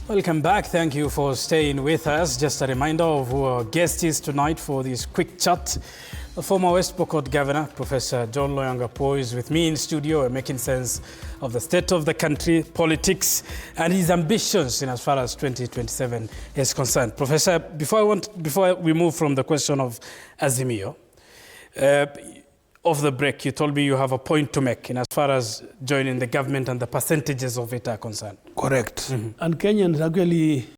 Welcome back. Thank you for staying with us. Just a reminder of who our guest is tonight for this quick chat. The former West Pokot Governor, Professor John Lonyangapuo, is with me in studio, making sense of the state of the country, politics, and his ambitions in as far as 2027 is concerned. Professor, before we move from the question of Azimio, off the break, you told me you have a point to make in as far as joining the government and the percentages of it are concerned. Correct. And Kenyans actually,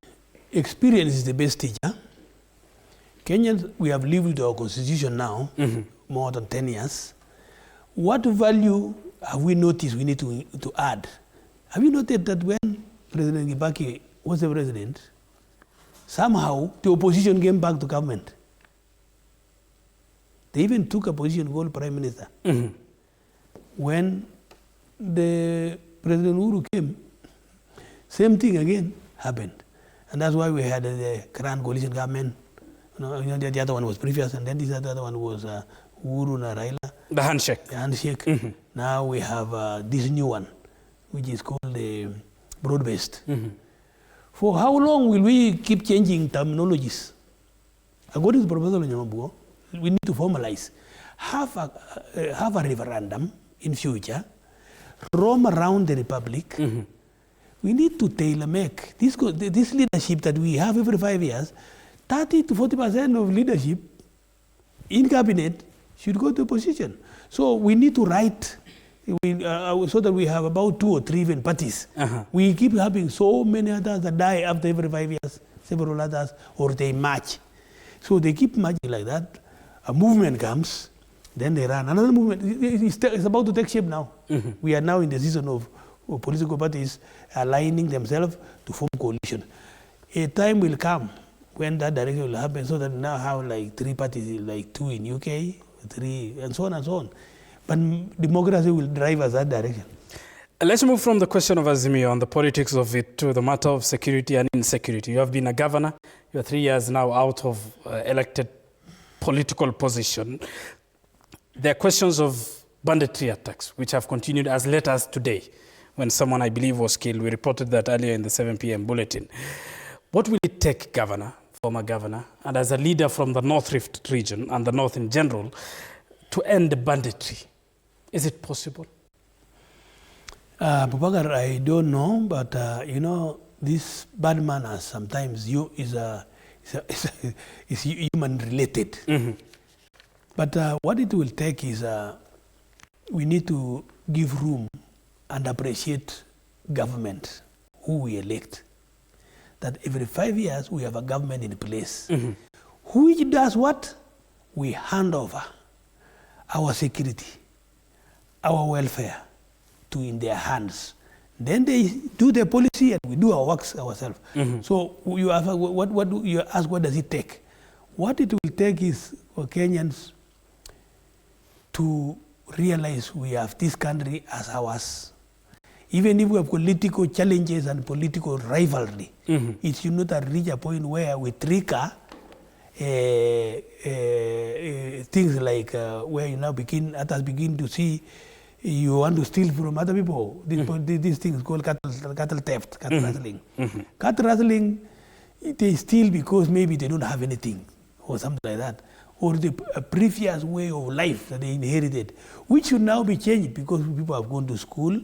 experience is the best teacher. Kenyans, we have lived with our constitution now, more than 10 years. What value have we noticed we need to add? Have you noted that when President Kibaki was the president, somehow the opposition came back to government? They even took a position called Prime Minister. When the President Uhuru came, same thing again happened. And that's why we had the Grand Coalition government. The other one was previous, and then this other one was Uhuru and Raila. The handshake. The handshake. Now we have this new one, which is called the broad-based. For how long will we keep changing terminologies? According to Professor Lonyangapuo, we need to formalize. Have a referendum in future, roam around the republic. We need to tailor-make this leadership that we have every 5 years. 30 to 40% of leadership in cabinet should go to opposition. So we need to write so that we have about 2 or 3 even parties. We keep having so many others that die after every 5 years, several others, or they march. So they keep marching like that. A movement comes, then they run. Another movement is about to take shape now. We are now in the season of political parties aligning themselves to form coalition. A time will come when that direction will happen, so that we now have like 3 parties, like 2 in UK, 3, and so on and so on. But democracy will drive us that direction. Let's move from the question of Azimio and the politics of it to the matter of security and insecurity. You have been a governor. You're 3 years now out of elected political position. There are questions of banditry attacks, which have continued as late as today, when someone, I believe, was killed. We reported that earlier in the 7 p.m. bulletin. What will it take, Governor, former governor, and as a leader from the North Rift region and the North in general, to end banditry? Is it possible? Babakar, I don't know, but this bad manners sometimes is human related. But what it will take is we need to give room and appreciate government, who we elect. That every 5 years we have a government in place. Who does what? We hand over our security, our welfare in their hands. Then they do their policy and we do our works ourselves. So you ask, what does it take? What it will take is for Kenyans to realize we have this country as ours. Even if we have political challenges and political rivalry, it should not reach a point where we trigger things like where you now others begin to see you want to steal from other people. These things called cattle theft, cattle rustling. Cattle rustling, they steal because maybe they don't have anything or something like that, or the previous way of life that they inherited, which should now be changed because people have gone to school.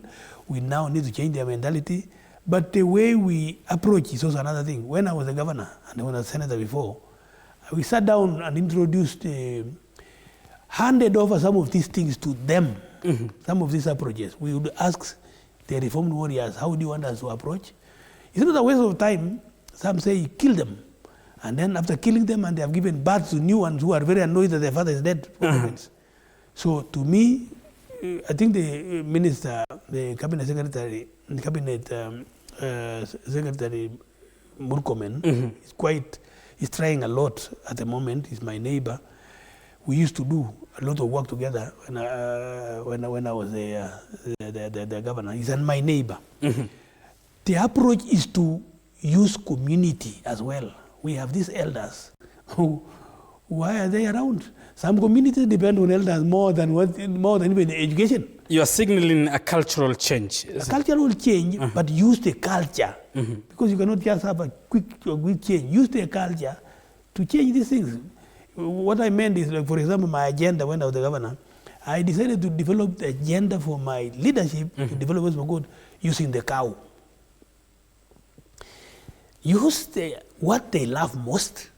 We now need to change their mentality. But the way we approach is also another thing. When I was a governor and when I was a senator before, we sat down and introduced, handed over some of these things to them, some of these approaches. We would ask the reformed warriors, how do you want us to approach? It's not a waste of time. Some say, kill them. And then after killing them, and they have given birth to new ones who are very annoyed that their father is dead. So to me, I think the minister, the cabinet secretary, Secretary Murkomen is trying a lot at the moment. He's my neighbor. We used to do a lot of work together when I was the governor. He's my neighbor. The approach is to use community as well. We have these elders who Why are they around? Some communities depend on elders more than even education. You are signaling a cultural change. A cultural change, but use the culture. Because you cannot just have a quick change. Use the culture to change these things. What I meant is, like, for example, my agenda when I was the governor, I decided to develop the agenda for my leadership to develop West Pokot using the cow. Use what they love most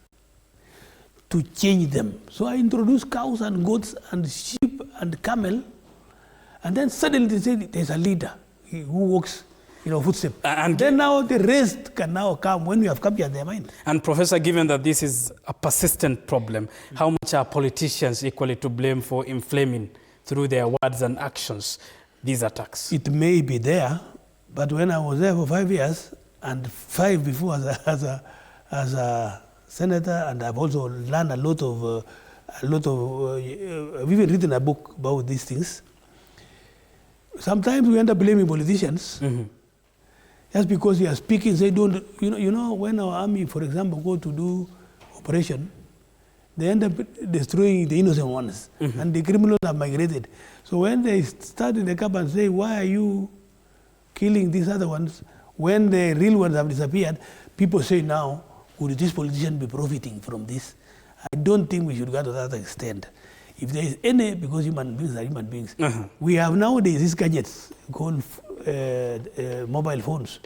to change them. So I introduced cows and goats and sheep and camel, and then suddenly they say there's a leader who walks footsteps. And then now the rest can now come when we have captured their mind. And Professor, given that this is a persistent problem, how much are politicians equally to blame for inflaming through their words and actions these attacks? It may be there, but when I was there for 5 years, and 5 before as a senator, and I've also learned a lot of I've even written a book about these things. Sometimes we end up blaming politicians just because we are speaking. They don't, when our army, for example, go to do operation, they end up destroying the innocent ones, and the criminals are migrated. So when they start in the camp and say, "Why are you killing these other ones?" when the real ones have disappeared, people say now, would this politician be profiting from this? I don't think we should go to that extent. If there is any, because human beings are human beings, we have nowadays these gadgets called mobile phones,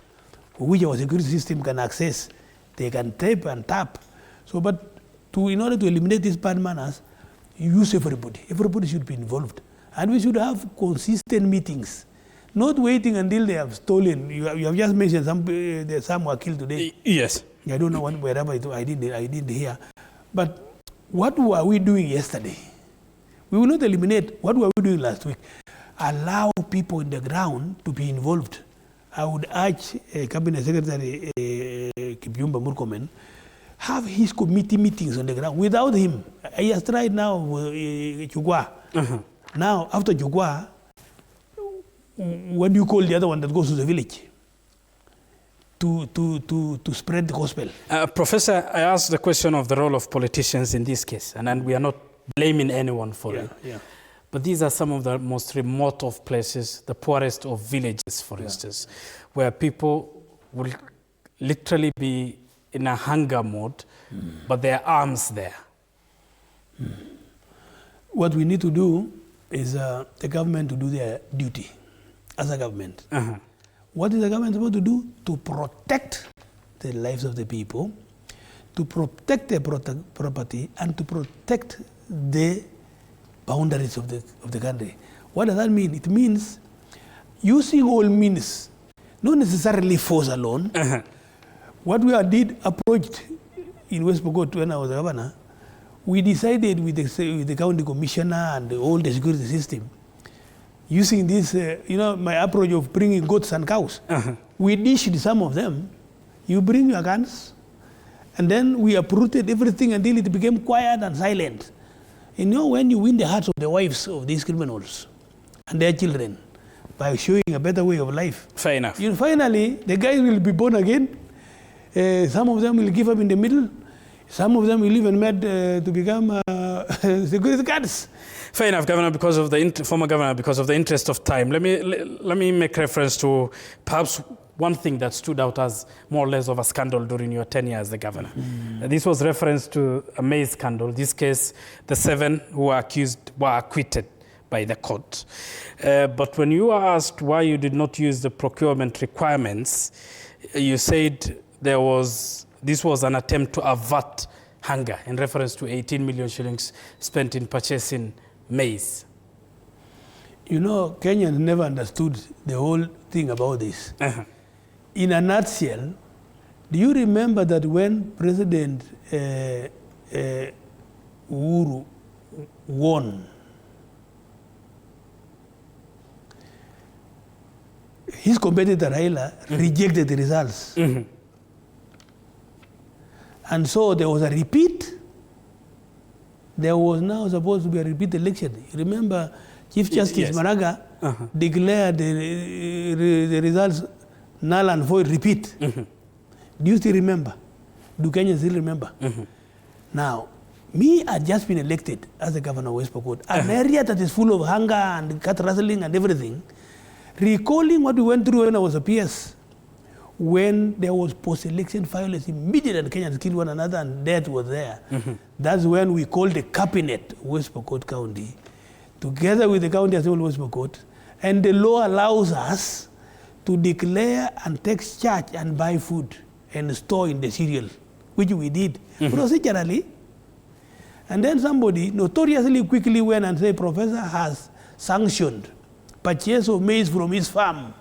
which our security system can access. They can tape and tap. So, but in order to eliminate these bad manners, use everybody. Everybody should be involved. And we should have consistent meetings. Not waiting until they have stolen. You have just mentioned some were killed today. Yes. I don't know wherever it was. I didn't hear. But what were we doing yesterday? We will not eliminate. What were we doing last week? Allow people in the ground to be involved. I would urge Cabinet Secretary Kipchumba Murkomen, have his committee meetings on the ground. Without him, he has tried now Chugwa. Now, after Chugwa, what do you call the other one that goes to the village to spread the gospel? Professor, I asked the question of the role of politicians in this case, and we are not blaming anyone for it. Yeah. But these are some of the most remote of places, the poorest of villages, for instance, where people will literally be in a hunger mode, but there are arms there. What we need to do is the government to do their duty as a government. What is the government supposed to do? To protect the lives of the people, to protect their property, and to protect the boundaries of the country. What does that mean? It means using all means, not necessarily force alone. What we did approached in West Pokot when I was governor, we decided with the county commissioner and all the security system, using this, my approach of bringing goats and cows. We dished some of them. You bring your guns, and then we uprooted everything until it became quiet and silent. When you win the hearts of the wives of these criminals and their children by showing a better way of life. Fair enough. Finally, the guys will be born again. Some of them will give up in the middle. Some of them will even made to become security guards. Fair enough, Governor. Because of the former governor, because of the interest of time, let me make reference to perhaps one thing that stood out as more or less of a scandal during your tenure as the governor. This was reference to a maize scandal. This case, the 7 who were accused were acquitted by the court. But when you were asked why you did not use the procurement requirements, you said this was an attempt to avert hunger in reference to 18 million shillings spent in purchasing maize. Kenyans never understood the whole thing about this. In a nutshell, do you remember that when President Uhuru won, his competitor Raila rejected the results? And so there was a repeat. There was now supposed to be a repeat election. You remember Chief Justice Maraga declared the results null and void, repeat. Do you still remember? Do Kenyans still remember? Now, Me, I just been elected as the governor of West Pokot, an area that is full of hunger and cat rustling and everything. Recalling what we went through when I was a PS, when there was post-election violence, immediately Kenyans killed one another and death was there. That's when we called the cabinet West Pokot County, together with the county assembly West Pokot, and the law allows us to declare and take charge and buy food and store in the cereal, which we did procedurally. And then somebody notoriously quickly went and said, Professor has sanctioned purchase of maize from his farm.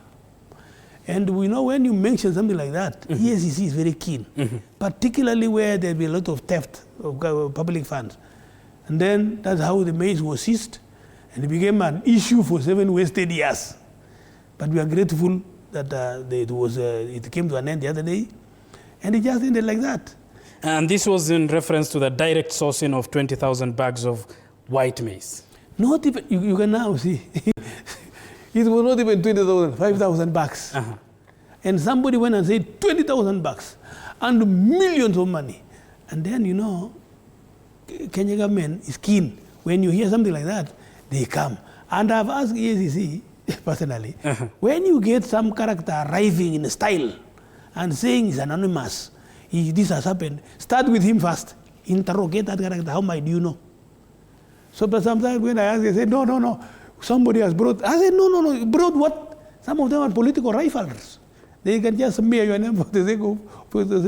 And we know when you mention something like that, ESCC is very keen, particularly where there be a lot of theft of public funds. And then that's how the maize was seized, and it became an issue for 7 wasted years. But we are grateful that it came to an end the other day, and it just ended like that. And this was in reference to the direct sourcing of 20,000 bags of white maize. Not even, you can now see, it was not even 20,000, 5,000 bags. And somebody went and said 20,000 bags and millions of money. And then, you know, Kenya government is keen. When you hear something like that, they come. And I've asked EACC personally, when you get some character arriving in a style and saying he's anonymous, this has happened, start with him first. Interrogate that character. How much do you know? So, but sometimes when I ask, they say, no, somebody has brought. I said, no, brought what? Some of them are political rivals. They can just smear your name for the sake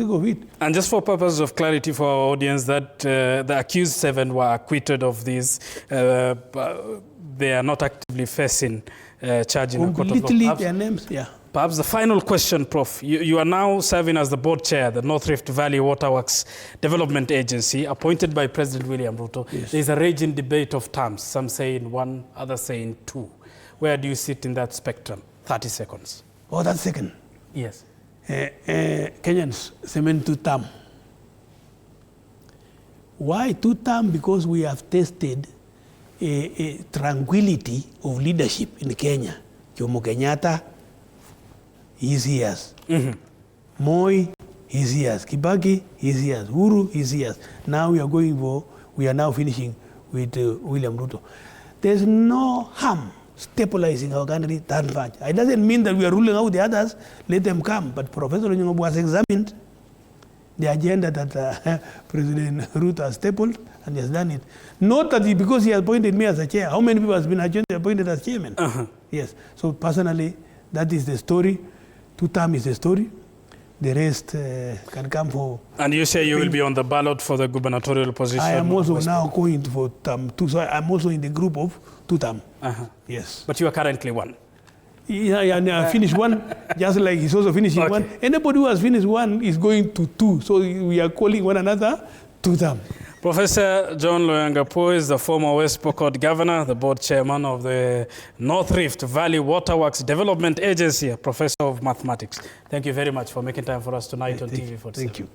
of it. And just for purpose of clarity for our audience, that the accused 7 were acquitted of this. They are not actively facing charge in a court of law. Their names, yeah. Perhaps the final question, Prof. You are now serving as the board chair, the North Rift Valley Waterworks Development Agency, appointed by President William Ruto. Yes. There's a raging debate of terms, some saying 1, others saying 2. Where do you sit in that spectrum? 30 seconds. Oh, that's second. Yes. Kenyans, cement 2 term. Why 2 term? Because we have tested a tranquility of leadership in Kenya. Jomo Kenyatta, his years. Moi, his years. Kibaki, his years. Uhuru, his years. Now we are now finishing with William Ruto. There's no harm stabilizing our country that much. It doesn't mean that we are ruling out the others, let them come. But Professor Lonyangapuo has examined the agenda that President Ruto has stapled, and he has done it. Not that because he has appointed me as a chair. How many people has been appointed as chairman? Yes. So personally, that is the story. 2 term is the story. The rest can come for... And you say you will be on the ballot for the gubernatorial position? I am also now going for term 2. So I'm also in the group of 2 term. Yes. But you are currently 1? Yeah, I finished 1, just like he's also finishing 1. Anybody who has finished 1 is going to 2. So we are calling one another 2 term. Professor John Lonyangapuo is the former West Pokot governor, the board chairman of the North Rift Valley Waterworks Development Agency, a professor of mathematics. Thank you very much for making time for us tonight on TV47. Thank you.